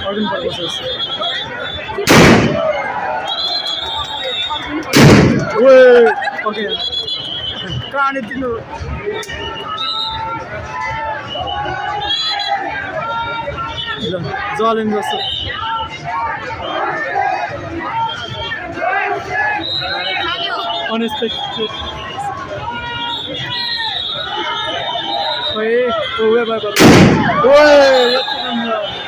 Organ purposes. Wait. Okay. Kan itu dulu. Zalim जस्तो unexpected. Oye, oye, bye bye. Oye,